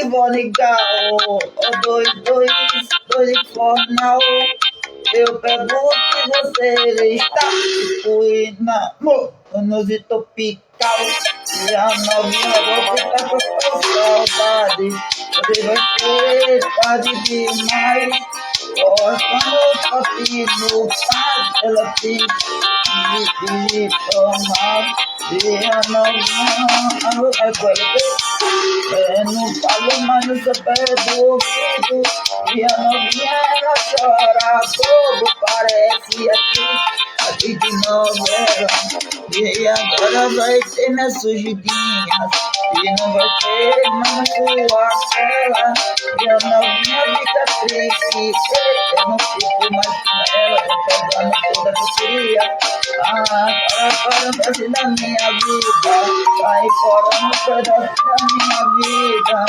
vou ligar o 222 informal. Eu pergunto e você está no Tropical. E a novinha você tá com saudade. Você vai ser tarde demais. Gosta no papinho, ela tem de tomar. E a novinha não falo mais no seu pé do ouvido. E a novinha ela chora bobo, parece aqui de novela. E agora vai ter minhas surgidinhas e não vai ter mais sua tela. E a novinha fica triste, eu não fico mais com ela. Tô pegando toda a doceria. Para um pedaço da minha vida, sai fora um pedaço da minha vida.